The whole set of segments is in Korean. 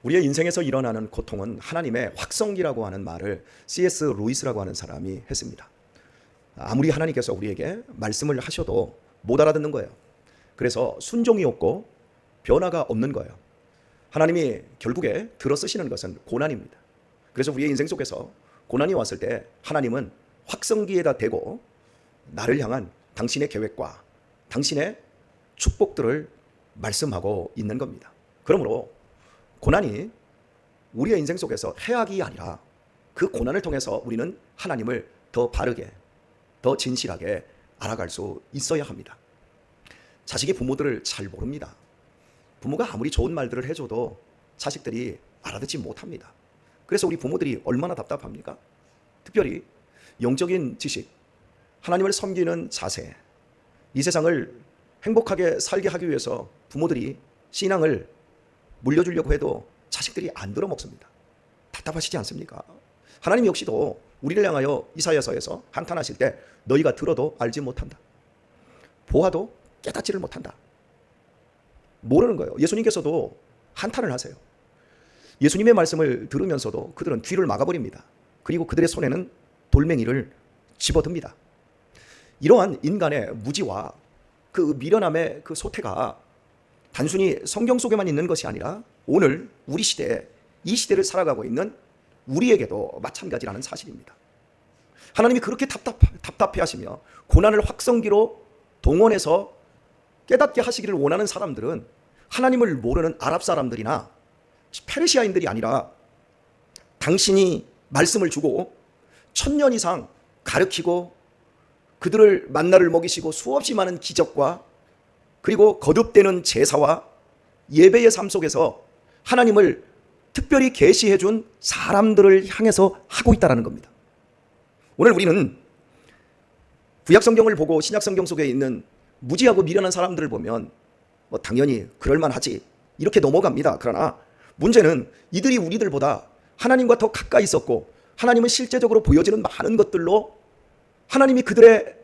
우리의 인생에서 일어나는 고통은 하나님의 확성기라고 하는 말을 C.S. 루이스라고 하는 사람이 했습니다. 아무리 하나님께서 우리에게 말씀을 하셔도 못 알아듣는 거예요. 그래서 순종이 없고 변화가 없는 거예요. 하나님이 결국에 들어쓰시는 것은 고난입니다. 그래서 우리의 인생 속에서 고난이 왔을 때 하나님은 확성기에다 대고 나를 향한 당신의 계획과 당신의 축복들을 말씀하고 있는 겁니다. 그러므로 고난이 우리의 인생 속에서 해악이 아니라 그 고난을 통해서 우리는 하나님을 더 바르게, 더 진실하게 알아갈 수 있어야 합니다. 자식이 부모들을 잘 모릅니다. 부모가 아무리 좋은 말들을 해줘도 자식들이 알아듣지 못합니다. 그래서 우리 부모들이 얼마나 답답합니까? 특별히 영적인 지식, 하나님을 섬기는 자세, 이 세상을 행복하게 살게 하기 위해서 부모들이 신앙을 물려주려고 해도 자식들이 안 들어먹습니다. 답답하시지 않습니까? 하나님 역시도 우리를 향하여 이사야서에서 한탄하실 때 너희가 들어도 알지 못한다. 보아도 깨닫지를 못한다. 모르는 거예요. 예수님께서도 한탄을 하세요. 예수님의 말씀을 들으면서도 그들은 귀를 막아버립니다. 그리고 그들의 손에는 돌멩이를 집어듭니다. 이러한 인간의 무지와 그 미련함의 그 소태가 단순히 성경 속에만 있는 것이 아니라 오늘 우리 시대에 이 시대를 살아가고 있는 우리에게도 마찬가지라는 사실입니다. 하나님이 그렇게 답답해 하시며 고난을 확성기로 동원해서 깨닫게 하시기를 원하는 사람들은 하나님을 모르는 아랍 사람들이나 페르시아인들이 아니라 당신이 말씀을 주고 1000년 이상 가르치고 그들을 만나를 먹이시고 수없이 많은 기적과 그리고 거듭되는 제사와 예배의 삶 속에서 하나님을 특별히 계시해 준 사람들을 향해서 하고 있다는 겁니다. 오늘 우리는 구약 성경을 보고 신약 성경 속에 있는 무지하고 미련한 사람들을 보면 당연히 그럴만하지 이렇게 넘어갑니다. 그러나 문제는 이들이 우리들보다 하나님과 더 가까이 있었고 하나님은 실제적으로 보여지는 많은 것들로 하나님이 그들의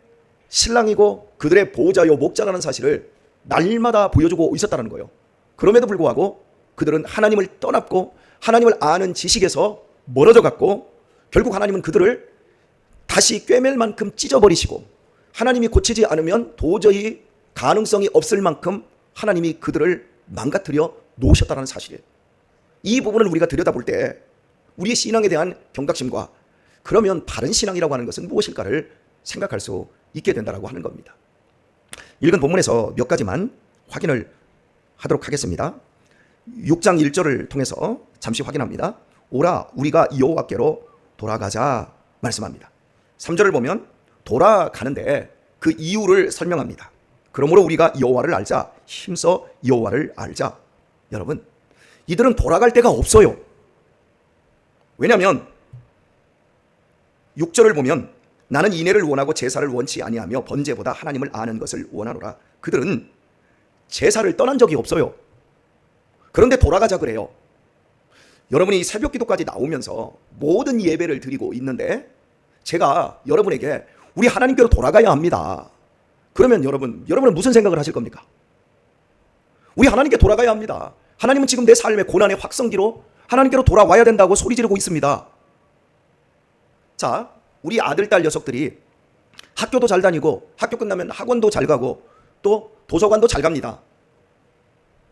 신랑이고 그들의 보호자요 목자라는 사실을 날마다 보여주고 있었다는 거예요. 그럼에도 불구하고 그들은 하나님을 떠났고 하나님을 아는 지식에서 멀어져 갔고 결국 하나님은 그들을 다시 꿰맬 만큼 찢어버리시고 하나님이 고치지 않으면 도저히 가능성이 없을 만큼 하나님이 그들을 망가뜨려 놓으셨다는 사실이에요. 이 부분을 우리가 들여다볼 때 우리의 신앙에 대한 경각심과 그러면 바른 신앙이라고 하는 것은 무엇일까를 생각할 수 있게 된다고 하는 겁니다. 읽은 본문에서 몇 가지만 확인을 하도록 하겠습니다. 6장 1절을 통해서 잠시 확인합니다. 오라 우리가 여호와께로 돌아가자 말씀합니다. 3절을 보면 돌아가는데 그 이유를 설명합니다. 그러므로 우리가 여호와를 알자, 힘써 여호와를 알자. 여러분, 이들은 돌아갈 데가 없어요. 왜냐하면 6절을 보면 나는 인애를 원하고 제사를 원치 아니하며 번제보다 하나님을 아는 것을 원하노라. 그들은 제사를 떠난 적이 없어요. 그런데 돌아가자 그래요. 여러분이 새벽 기도까지 나오면서 모든 예배를 드리고 있는데 제가 여러분에게 우리 하나님께로 돌아가야 합니다. 그러면 여러분은 무슨 생각을 하실 겁니까? 우리 하나님께 돌아가야 합니다. 하나님은 지금 내 삶의 고난의 확성기로 하나님께로 돌아와야 된다고 소리 지르고 있습니다. 자, 우리 아들, 딸, 녀석들이 학교도 잘 다니고 학교 끝나면 학원도 잘 가고 또 도서관도 잘 갑니다.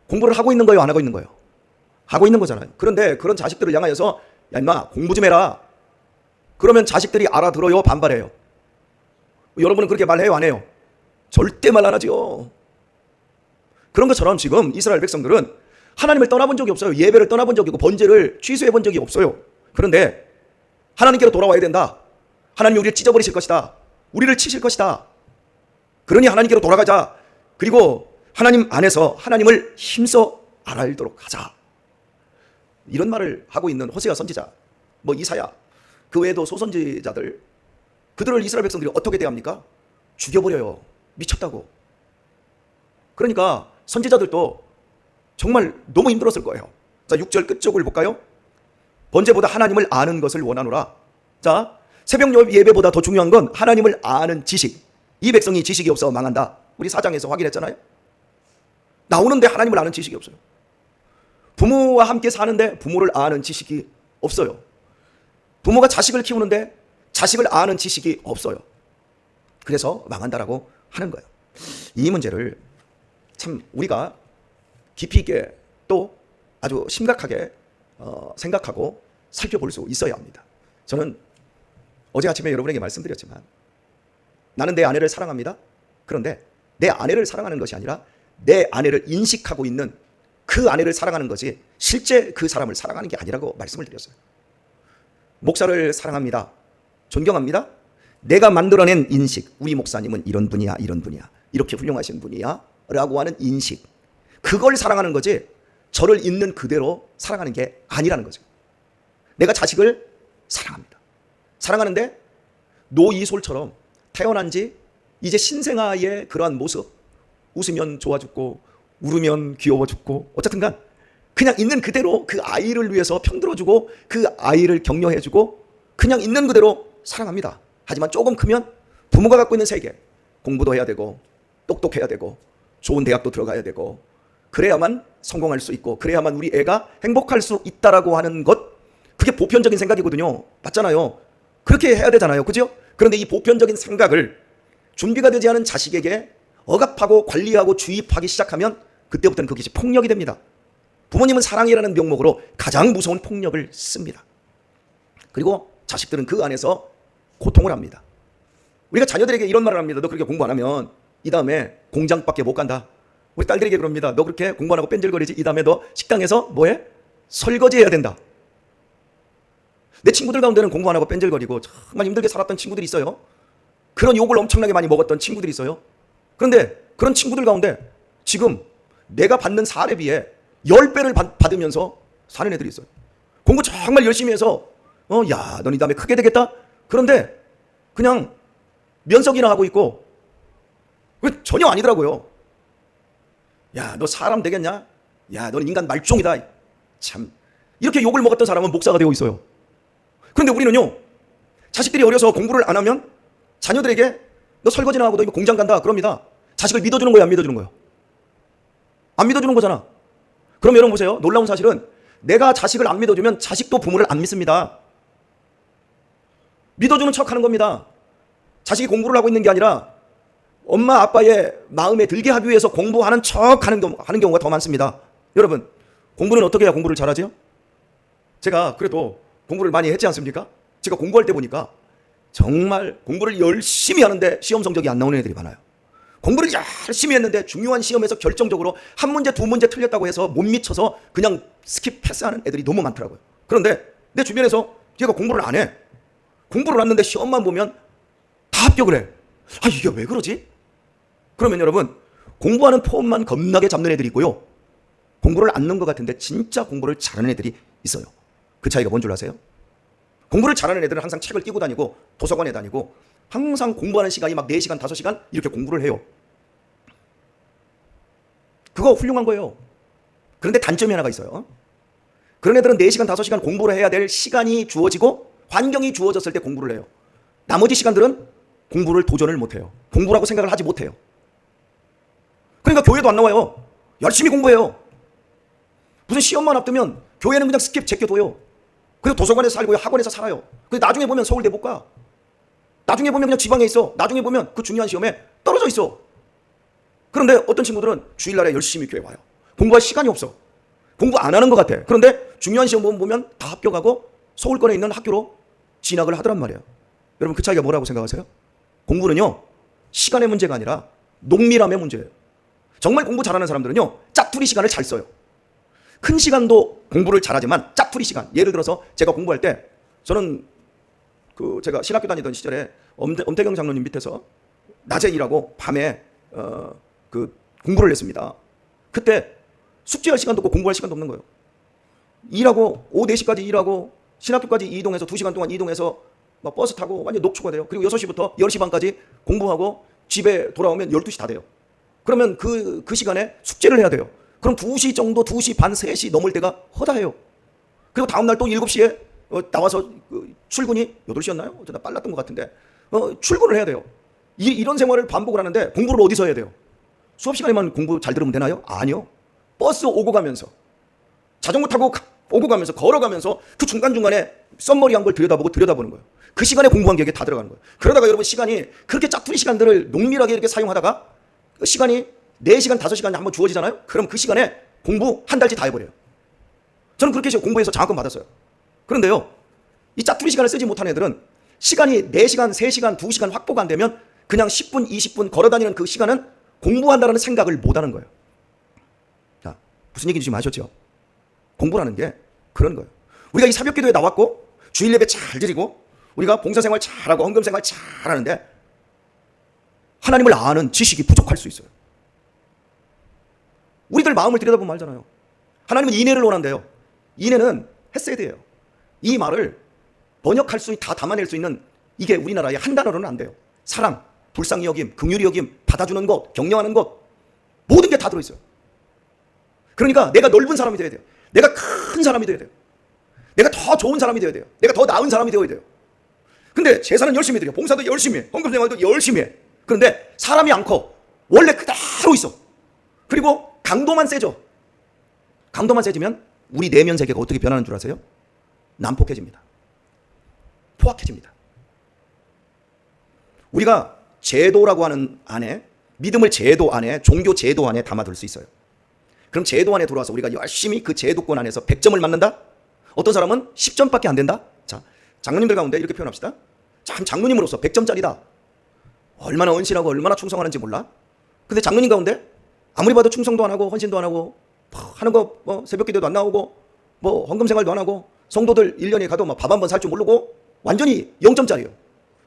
공부를 하고 있는 거예요? 안 하고 있는 거예요? 하고 있는 거잖아요. 그런데 그런 자식들을 향하여서 야 임마 공부 좀 해라. 그러면 자식들이 알아들어요? 반발해요? 여러분은 그렇게 말해요? 안 해요? 절대 말 안 하죠. 그런 것처럼 지금 이스라엘 백성들은 하나님을 떠나본 적이 없어요. 예배를 떠나본 적이 없고 번제를 취소해 본 적이 없어요. 그런데 하나님께로 돌아와야 된다. 하나님이 우리를 찢어버리실 것이다. 우리를 치실 것이다. 그러니 하나님께로 돌아가자. 그리고 하나님 안에서 하나님을 힘써 알도록 하자. 이런 말을 하고 있는 호세아 선지자, 이사야, 그 외에도 소선지자들, 그들을 이스라엘 백성들이 어떻게 대합니까? 죽여버려요. 미쳤다고. 그러니까 선지자들도 정말 너무 힘들었을 거예요. 자, 6절 끝쪽을 볼까요? 번제보다 하나님을 아는 것을 원하노라. 자, 새벽 예배보다 더 중요한 건 하나님을 아는 지식. 이 백성이 지식이 없어 망한다. 우리 4장에서 확인했잖아요. 나오는데 하나님을 아는 지식이 없어요. 부모와 함께 사는데 부모를 아는 지식이 없어요. 부모가 자식을 키우는데 자식을 아는 지식이 없어요. 그래서 망한다라고 하는 거예요. 이 문제를 참 우리가 깊이 있게 또 아주 심각하게 생각하고 살펴볼 수 있어야 합니다. 저는 어제 아침에 여러분에게 말씀드렸지만 나는 내 아내를 사랑합니다. 그런데 내 아내를 사랑하는 것이 아니라 내 아내를 인식하고 있는 그 아내를 사랑하는 것이 실제 그 사람을 사랑하는 게 아니라고 말씀을 드렸어요. 목사를 사랑합니다. 존경합니다. 내가 만들어낸 인식, 우리 목사님은 이런 분이야, 이런 분이야, 이렇게 훌륭하신 분이야 라고 하는 인식, 그걸 사랑하는 거지 저를 있는 그대로 사랑하는 게 아니라는 거죠. 내가 자식을 사랑합니다. 사랑하는데 노이솔처럼 태어난 지 이제 신생아의 그러한 모습, 웃으면 좋아 죽고 울으면 귀여워 죽고 어쨌든 간 그냥 있는 그대로 그 아이를 위해서 편들어주고 그 아이를 격려해주고 그냥 있는 그대로 사랑합니다. 하지만 조금 크면 부모가 갖고 있는 세계, 공부도 해야 되고 똑똑해야 되고 좋은 대학도 들어가야 되고 그래야만 성공할 수 있고 그래야만 우리 애가 행복할 수 있다라고 하는 것, 그게 보편적인 생각이거든요. 맞잖아요. 그렇게 해야 되잖아요. 그죠? 그런데 이 보편적인 생각을 준비가 되지 않은 자식에게 억압하고 관리하고 주입하기 시작하면 그때부터는 그것이 폭력이 됩니다. 부모님은 사랑이라는 명목으로 가장 무서운 폭력을 씁니다. 그리고 자식들은 그 안에서 고통을 합니다. 우리가 자녀들에게 이런 말을 합니다. 너 그렇게 공부 안 하면 이 다음에 공장밖에 못 간다. 우리 딸들에게 그럽니다. 너 그렇게 공부 안 하고 뺀질거리지 이 다음에 너 식당에서 뭐해? 설거지 해야 된다. 내 친구들 가운데는 공부 안 하고 뺀질거리고 정말 힘들게 살았던 친구들이 있어요. 그런 욕을 엄청나게 많이 먹었던 친구들이 있어요. 그런데 그런 친구들 가운데 지금 내가 받는 살에 비해 10배를 받으면서 사는 애들이 있어요. 공부 정말 열심히 해서 야, 넌 이 다음에 크게 되겠다. 그런데 그냥 면석이나 하고 있고 전혀 아니더라고요. 야, 너 사람 되겠냐? 야, 너는 인간 말종이다. 참 이렇게 욕을 먹었던 사람은 목사가 되어 있어요. 그런데 우리는요, 자식들이 어려서 공부를 안 하면 자녀들에게 너 설거지나 하고 너 이거 공장 간다 그럽니다. 자식을 믿어주는 거예요, 안 믿어주는 거예요? 안 믿어주는 거잖아. 그럼 여러분 보세요. 놀라운 사실은 내가 자식을 안 믿어주면 자식도 부모를 안 믿습니다. 믿어주는 척 하는 겁니다. 자식이 공부를 하고 있는 게 아니라 엄마 아빠의 마음에 들게 하기 위해서 공부하는 척 하는 경우가 더 많습니다. 여러분, 공부는 어떻게 해야 공부를 잘하죠? 제가 그래도 공부를 많이 했지 않습니까? 제가 공부할 때 보니까 정말 공부를 열심히 하는데 시험 성적이 안 나오는 애들이 많아요. 공부를 열심히 했는데 중요한 시험에서 결정적으로 한 문제 두 문제 틀렸다고 해서 못 미쳐서 그냥 스킵 패스하는 애들이 너무 많더라고요. 그런데 내 주변에서 얘가 공부를 안 해. 공부를 안 하는데 시험만 보면 다 합격을 해. 아, 이게 왜 그러지? 그러면 여러분, 공부하는 폼만 겁나게 잡는 애들이 있고요, 공부를 안 넣은 것 같은데 진짜 공부를 잘하는 애들이 있어요. 그 차이가 뭔 줄 아세요? 공부를 잘하는 애들은 항상 책을 끼고 다니고 도서관에 다니고 항상 공부하는 시간이 막 4시간, 5시간 이렇게 공부를 해요. 그거 훌륭한 거예요. 그런데 단점이 하나가 있어요. 그런 애들은 4시간, 5시간 공부를 해야 될 시간이 주어지고 환경이 주어졌을 때 공부를 해요. 나머지 시간들은 공부를 도전을 못해요. 공부라고 생각을 하지 못해요. 그러니까 교회도 안 나와요. 열심히 공부해요. 무슨 시험만 앞두면 교회는 그냥 스킵 제껴둬요. 그리고 도서관에서 살고요, 학원에서 살아요. 근데 나중에 보면 서울대 못 가. 나중에 보면 그냥 지방에 있어. 나중에 보면 그 중요한 시험에 떨어져 있어. 그런데 어떤 친구들은 주일날에 열심히 교회 와요. 공부할 시간이 없어. 공부 안 하는 것 같아. 그런데 중요한 시험 보면 다 합격하고 서울권에 있는 학교로 진학을 하더란 말이에요. 여러분, 그 차이가 뭐라고 생각하세요? 공부는요, 시간의 문제가 아니라 농밀함의 문제예요. 정말 공부 잘하는 사람들은요, 짜투리 시간을 잘 써요. 큰 시간도 공부를 잘하지만 짜투리 시간, 예를 들어서 제가 공부할 때 저는 제가 신학교 다니던 시절에 엄태경 장로님 밑에서 낮에 일하고 밤에 공부를 했습니다. 그때 숙제할 시간도 없고 공부할 시간도 없는 거예요. 일하고 오후 4시까지 일하고 신학교까지 이동해서 2시간 동안 이동해서 막 버스 타고 완전 녹초가 돼요. 그리고 6시부터 10시 반까지 공부하고 집에 돌아오면 12시 다 돼요. 그러면 그 시간에 숙제를 해야 돼요. 그럼 2시 정도, 2시 반, 3시 넘을 때가 허다해요. 그리고 다음날 또 7시에 나와서 출근이 8시였나요? 어쩌다 빨랐던 것 같은데 출근을 해야 돼요. 이런 생활을 반복을 하는데 공부를 어디서 해야 돼요? 수업 시간에만 공부 잘 들으면 되나요? 아니요. 버스 오고 가면서 자전거 타고 오고 가면서 걸어가면서 그 중간중간에 썸머리 한 걸 들여다보는 거예요. 그 시간에 공부한 게 다 들어가는 거예요. 그러다가 여러분 시간이 그렇게 짜투리 시간들을 농밀하게 이렇게 사용하다가 그 시간이 4시간, 5시간이 한번 주어지잖아요. 그럼 그 시간에 공부 한 달치 다 해버려요. 저는 그렇게 해서 공부해서 장학금 받았어요. 그런데요, 이 짜투리 시간을 쓰지 못한 애들은 시간이 4시간, 3시간, 2시간 확보가 안 되면 그냥 10분, 20분 걸어다니는 그 시간은 공부한다는 생각을 못 하는 거예요. 자, 무슨 얘기인지 지금 아셨죠? 공부라는 게 그런 거예요. 우리가 이 새벽 기도에 나왔고 주일 예배 잘 드리고 우리가 봉사생활 잘하고 헌금생활 잘하는데 하나님을 아는 지식이 부족할 수 있어요. 우리들 마음을 들여다보면 알잖아요. 하나님은 인애를 원한대요. 인애는 헤세드예요. 이 말을 번역할 수, 다 담아낼 수 있는 이게 우리나라의 한 단어로는 안 돼요. 사랑, 불쌍히 여김, 긍휼히 여김, 받아주는 것, 격려하는 것, 모든 게 다 들어있어요. 그러니까 내가 넓은 사람이 돼야 돼요. 내가 큰 사람이 돼야 돼요. 내가 더 좋은 사람이 돼야 돼요. 내가 더 나은 사람이 되어야 돼요. 근데 제사는 열심히 드려. 봉사도 열심히 해. 헌금생활도 열심히 해. 그런데 사람이 안 커. 원래 그대로 있어. 그리고 강도만 세져. 강도만 세지면 우리 내면 세계가 어떻게 변하는 줄 아세요? 난폭해집니다. 포악해집니다. 우리가 제도라고 하는 안에, 믿음을 제도 안에, 종교 제도 안에 담아둘 수 있어요. 그럼 제도 안에 들어와서 우리가 열심히 그 제도권 안에서 100점을 맞는다? 어떤 사람은 10점밖에 안 된다? 자, 장로님들 가운데 이렇게 표현합시다. 참 장로님으로서 100점짜리다. 얼마나 헌신하고 얼마나 충성하는지 몰라. 근데 장로님 가운데 아무리 봐도 충성도 안 하고 헌신도 안 하고 하는 거 새벽 기도도 안 나오고 헌금 생활도 안 하고 성도들 1년에 가도 밥 한 번 살 줄 모르고 완전히 0점짜리예요.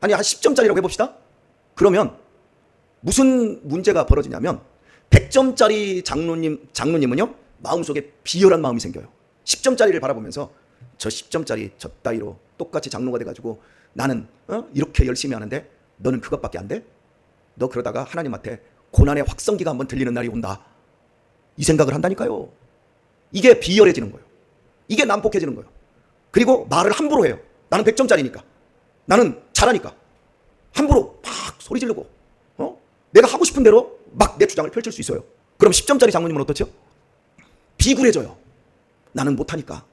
아니 한 10점짜리라고 해봅시다. 그러면 무슨 문제가 벌어지냐면 100점짜리 장로님은요 마음속에 비열한 마음이 생겨요. 10점짜리를 바라보면서 저 10점짜리 저 따위로 똑같이 장로가 돼가지고 나는 이렇게 열심히 하는데 너는 그것밖에 안 돼? 너 그러다가 하나님한테 고난의 확성기가 한번 들리는 날이 온다. 이 생각을 한다니까요. 이게 비열해지는 거예요. 이게 난폭해지는 거예요. 그리고 말을 함부로 해요. 나는 100점짜리니까. 나는 잘하니까. 함부로 막 소리 지르고 내가 하고 싶은 대로 막 내 주장을 펼칠 수 있어요. 그럼 10점짜리 장로님은 어떻죠? 비굴해져요. 나는 못하니까.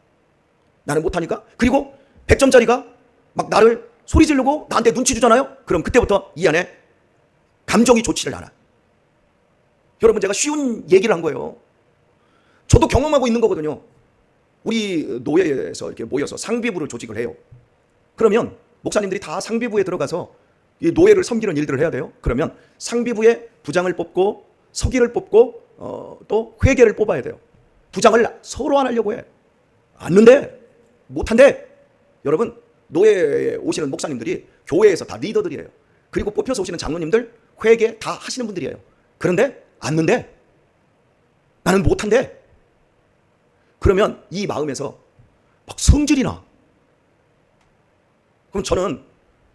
나는 못하니까. 그리고 100점짜리가 막 나를 소리 지르고 나한테 눈치 주잖아요. 그럼 그때부터 이 안에 감정이 좋지를 않아. 여러분 제가 쉬운 얘기를 한 거예요. 저도 경험하고 있는 거거든요. 우리 노예에서 이렇게 모여서 상비부를 조직을 해요. 그러면 목사님들이 다 상비부에 들어가서 이 노예를 섬기는 일들을 해야 돼요. 그러면 상비부에 부장을 뽑고 서기를 뽑고 또 회계를 뽑아야 돼요. 부장을 서로 안 하려고 해. 안는데 못한대. 여러분 노예에 오시는 목사님들이 교회에서 다 리더들이에요. 그리고 뽑혀서 오시는 장로님들 회계 다 하시는 분들이에요. 그런데 안는데 나는 못한대. 그러면 이 마음에서 막 성질이 나. 그럼 저는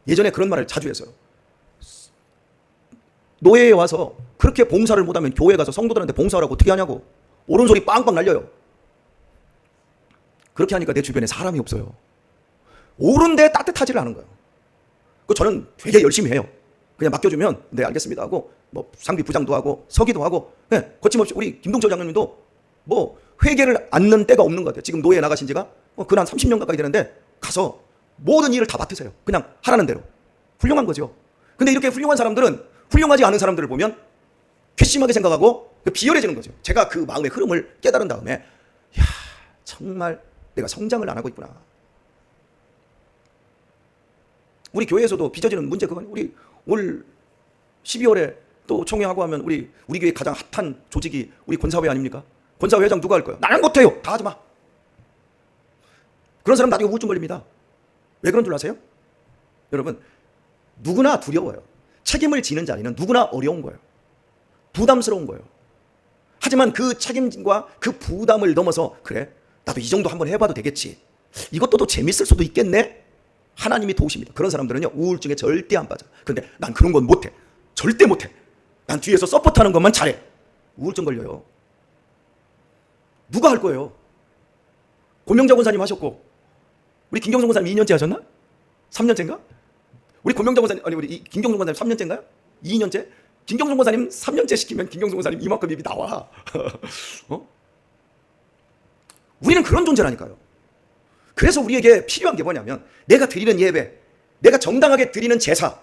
예전에 그런 말을 자주 했어요. 노예에 와서 그렇게 봉사를 못하면 교회 가서 성도들한테 봉사하라고 어떻게 하냐고. 옳은 소리 빵빵 날려요. 그렇게 하니까 내 주변에 사람이 없어요. 옳은데 따뜻하지를 않은 거예요. 그 저는 되게 열심히 해요. 그냥 맡겨주면 네 알겠습니다 하고 상비 부장도 하고 서기도 하고 거침없이 우리 김동철 장로님도 회계를 앉는 때가 없는 것 같아요. 지금 노예에 나가신 지가 그한 30년 가까이 되는데 가서 모든 일을 다 맡으세요. 그냥 하라는 대로. 훌륭한 거죠. 근데 이렇게 훌륭한 사람들은 훌륭하지 않은 사람들을 보면 괘씸하게 생각하고 비열해지는 거죠. 제가 그 마음의 흐름을 깨달은 다음에 야 정말 내가 성장을 안 하고 있구나. 우리 교회에서도 빚어지는 문제 그건 우리 올 12월에 또 총회하고 하면 우리 교회 가장 핫한 조직이 우리 권사회 아닙니까? 권사회 회장 누가 할 거예요? 나는 못해요. 다 하지 마. 그런 사람 나중에 우울증 걸립니다. 왜 그런 줄 아세요? 여러분 누구나 두려워요. 책임을 지는 자리는 누구나 어려운 거예요. 부담스러운 거예요. 하지만 그 책임과 그 부담을 넘어서 그래 나도 이 정도 한번 해봐도 되겠지. 이것도 또 재밌을 수도 있겠네. 하나님이 도우십니다. 그런 사람들은요 우울증에 절대 안 빠져. 근데 난 그런 건 못해. 절대 못해. 난 뒤에서 서포트하는 것만 잘해. 우울증 걸려요. 누가 할 거예요? 고명자 권사님 하셨고 우리 김경성 권사님 2년째 하셨나? 3년째인가? 우리 고명자 권사님 아니 우리 김경성 권사님 3년째인가요? 2년째? 김경성 권사님 3년째 시키면 김경성 권사님 이만큼 입이 나와. 우리는 그런 존재라니까요. 그래서 우리에게 필요한 게 뭐냐면 내가 드리는 예배, 내가 정당하게 드리는 제사,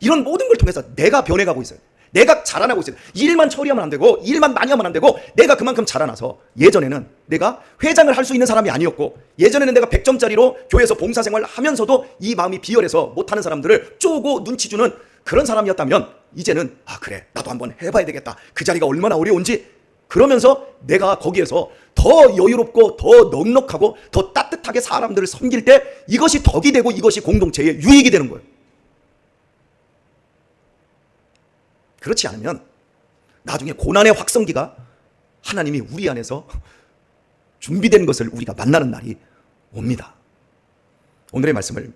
이런 모든 걸 통해서 내가 변해가고 있어요. 내가 자라나고 있어요. 일만 처리하면 안 되고 일만 많이 하면 안 되고 내가 그만큼 자라나서 예전에는 내가 회장을 할 수 있는 사람이 아니었고 예전에는 내가 100점짜리로 교회에서 봉사생활을 하면서도 이 마음이 비열해서 못하는 사람들을 쪼고 눈치 주는 그런 사람이었다면 이제는 그래 나도 한번 해봐야 되겠다. 그 자리가 얼마나 어려운지 그러면서 내가 거기에서 더 여유롭고 더 넉넉하고 더 따뜻하게 사람들을 섬길 때 이것이 덕이 되고 이것이 공동체의 유익이 되는 거예요. 그렇지 않으면 나중에 고난의 확성기가 하나님이 우리 안에서 준비된 것을 우리가 만나는 날이 옵니다. 오늘의 말씀을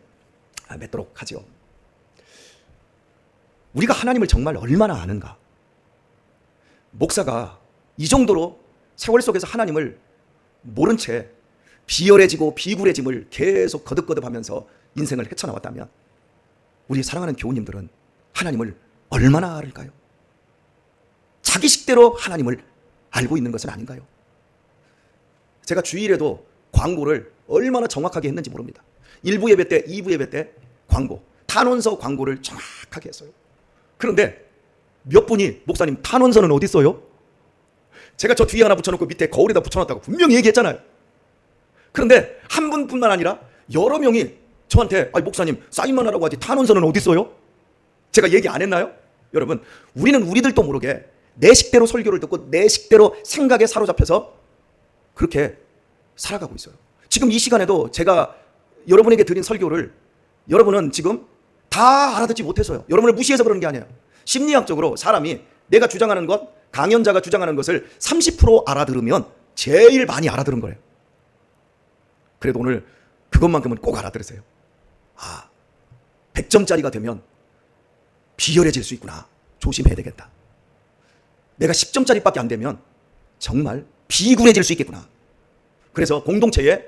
맺도록 하죠. 우리가 하나님을 정말 얼마나 아는가? 목사가 이 정도로 세월 속에서 하나님을 모른 채 비열해지고 비굴해짐을 계속 거듭거듭하면서 인생을 헤쳐나왔다면 우리 사랑하는 교우님들은 하나님을 얼마나 알을까요? 자기 식대로 하나님을 알고 있는 것은 아닌가요? 제가 주일에도 광고를 얼마나 정확하게 했는지 모릅니다. 1부 예배 때, 2부 예배 때 광고, 탄원서 광고를 정확하게 했어요. 그런데 몇 분이 목사님 탄원서는 어디 있어요? 제가 저 뒤에 하나 붙여놓고 밑에 거울에다 붙여놨다고 분명히 얘기했잖아요. 그런데 한 분뿐만 아니라 여러 명이 저한테 목사님 사인만 하라고 하지 탄원서는 어디 있어요? 제가 얘기 안 했나요? 여러분, 우리는 우리들도 모르게 내 식대로 설교를 듣고 내 식대로 생각에 사로잡혀서 그렇게 살아가고 있어요. 지금 이 시간에도 제가 여러분에게 드린 설교를 여러분은 지금 다 알아듣지 못해서요. 여러분을 무시해서 그러는 게 아니에요. 심리학적으로 사람이 내가 주장하는 것, 강연자가 주장하는 것을 30% 알아들으면 제일 많이 알아들은 거예요. 그래도 오늘 그것만큼은 꼭 알아들으세요. 100점짜리가 되면 비열해질 수 있구나. 조심해야 되겠다. 내가 10점짜리밖에 안 되면 정말 비굴해질 수 있겠구나. 그래서 공동체에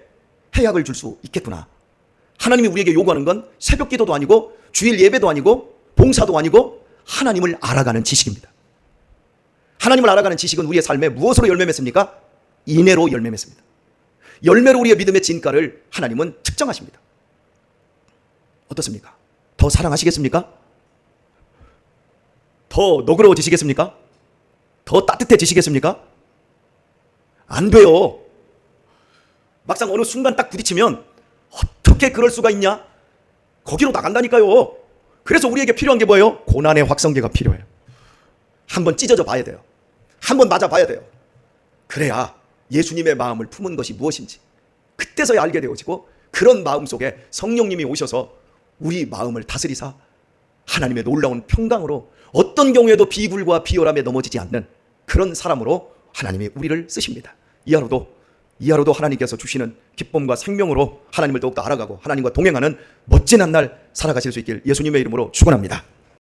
해악을 줄 수 있겠구나. 하나님이 우리에게 요구하는 건 새벽 기도도 아니고 주일 예배도 아니고 봉사도 아니고 하나님을 알아가는 지식입니다. 하나님을 알아가는 지식은 우리의 삶에 무엇으로 열매 맺습니까? 인애로 열매 맺습니다. 열매로 우리의 믿음의 진가를 하나님은 측정하십니다. 어떻습니까? 더 사랑하시겠습니까? 더 너그러워지시겠습니까? 더 따뜻해지시겠습니까? 안 돼요. 막상 어느 순간 딱 부딪히면 어떻게 그럴 수가 있냐? 거기로 나간다니까요. 그래서 우리에게 필요한 게 뭐예요? 고난의 확성기가 필요해요. 한번 찢어져 봐야 돼요. 한번 맞아 봐야 돼요. 그래야 예수님의 마음을 품은 것이 무엇인지 그때서야 알게 되어지고 그런 마음 속에 성령님이 오셔서 우리 마음을 다스리사 하나님의 놀라운 평강으로 어떤 경우에도 비굴과 비열함에 넘어지지 않는 그런 사람으로 하나님이 우리를 쓰십니다. 이 하루도 하나님께서 주시는 기쁨과 생명으로 하나님을 더욱더 알아가고 하나님과 동행하는 멋진 한 날 살아가실 수 있길 예수님의 이름으로 축원합니다.